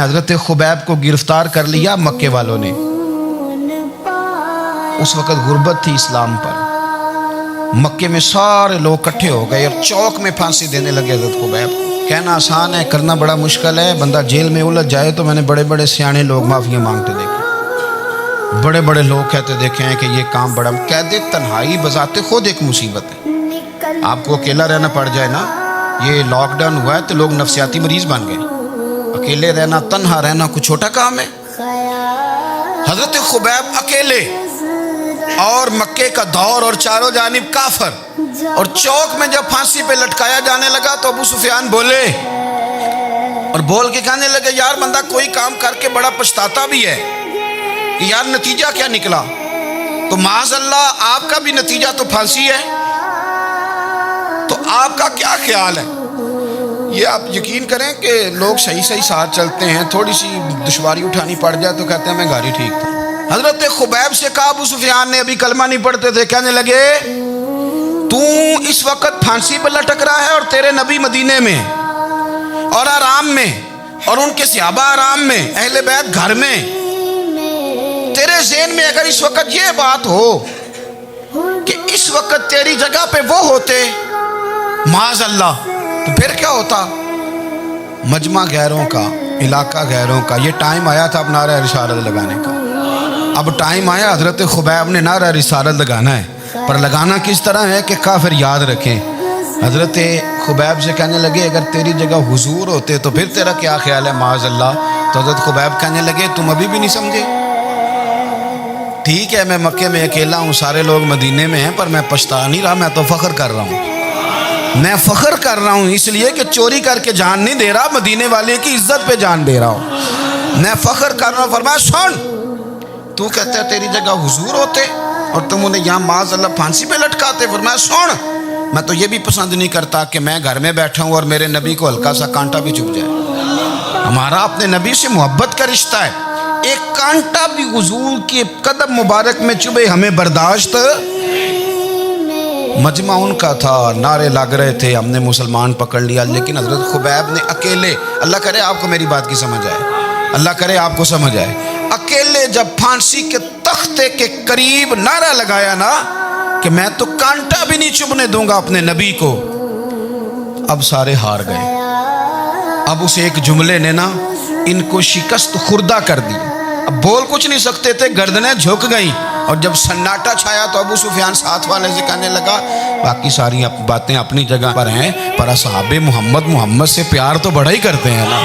حضرت خبیب کو گرفتار کر لیا مکے والوں نے. اس وقت غربت تھی اسلام پر. مکے میں سارے لوگ اکٹھے ہو گئے اور چوک میں پھانسی دینے لگے حضرت خبیب کو. کہنا آسان ہے، کرنا بڑا مشکل ہے. بندہ جیل میں الجھ جائے تو میں نے بڑے بڑے سیانے لوگ معافیاں مانگتے دیکھے، بڑے بڑے لوگ کہتے دیکھے ہیں کہ یہ کام بڑا. قید تنہائی بذات خود ایک مصیبت ہے. آپ کو اکیلا رہنا پڑ جائے نا، یہ لاک ڈاؤن ہوا ہے تو لوگ نفسیاتی مریض بن گئے. اکیلے رہنا، تنہا رہنا کوئی چھوٹا کام ہے؟ حضرت خبیب اکیلے اور مکے کا دور اور چاروں جانب کافر، اور چوک میں جب پھانسی پہ لٹکایا جانے لگا تو ابو سفیان بولے اور بول کے کہنے لگے یار بندہ کوئی کام کر کے بڑا پچھتاتا بھی ہے کہ یار نتیجہ کیا نکلا. تو معاذ اللہ آپ کا بھی نتیجہ تو پھانسی ہے، تو آپ کا کیا خیال ہے؟ یہ آپ یقین کریں کہ لوگ صحیح ساتھ چلتے ہیں، تھوڑی سی دشواری اٹھانی پڑ جائے تو کہتے ہیں میں گاڑی ٹھیک تھا. حضرت خبیب سے کہا، ابو سفیان نے ابھی کلمہ نہیں پڑھتے تھے، کہنے لگے تو اس وقت پھانسی پہ لٹک رہا ہے اور تیرے نبی مدینے میں اور آرام میں، اور ان کے صحابہ آرام میں، اہل بیت گھر میں. تیرے ذہن میں اگر اس وقت یہ بات ہو کہ اس وقت تیری جگہ پہ وہ ہوتے معاذ اللہ، تو پھر کیا ہوتا؟ مجمع غیروں کا، علاقہ غیروں کا. یہ ٹائم آیا تھا اب نعرہ رسالت لگانے کا. اب ٹائم آیا حضرت خبیب نے نعرہ رسالت لگانا ہے، پر لگانا کس طرح ہے کہ کافر یاد رکھیں. حضرت خبیب سے کہنے لگے اگر تیری جگہ حضور ہوتے تو پھر تیرا کیا خیال ہے معاذ اللہ؟ تو حضرت خبیب کہنے لگے تم ابھی بھی نہیں سمجھے. ٹھیک ہے میں مکے میں اکیلا ہوں، سارے لوگ مدینے میں ہیں، پر میں پچھتا نہیں رہا، میں تو فخر کر رہا ہوں. میں فخر کر رہا ہوں اس لیے کہ چوری کر کے جان نہیں دے رہا، مدینے والے کی عزت پہ جان دے رہا ہوں. میں فخر کر رہا ہوں. فرمایا سن، تو کہتا ہے تیری جگہ حضور ہوتے اور تم انہیں یہاں معاذ اللہ پھانسی پہ لٹکاتے. فرمایا سن، میں تو یہ بھی پسند نہیں کرتا کہ میں گھر میں بیٹھا ہوں اور میرے نبی کو ہلکا سا کانٹا بھی چبھ جائے. ہمارا اپنے نبی سے محبت کا رشتہ ہے، ایک کانٹا بھی حضور کے قدم مبارک میں چبھے ہمیں برداشت. مجمع ان کا تھا، نعرے لگ رہے تھے، ہم نے مسلمان پکڑ لیا. لیکن حضرت خبیب نے اکیلے، اللہ کرے آپ کو میری بات کی سمجھ آئے، اللہ کرے آپ کو سمجھ آئے، اکیلے جب پھانسی کے تختے کے قریب نعرہ لگایا نا کہ میں تو کانٹا بھی نہیں چبھنے دوں گا اپنے نبی کو. اب سارے ہار گئے. اب اس ایک جملے نے نا ان کو شکست خوردہ کر دی. اب بول کچھ نہیں سکتے تھے، گردنیں جھک گئیں. اور جب سناٹا چھایا تو ابو سفیان ساتھ والے سے کہنے لگا باقی ساری باتیں اپنی جگہ پر ہیں، پر اصحاب محمد سے پیار تو بڑا ہی کرتے ہیں نا.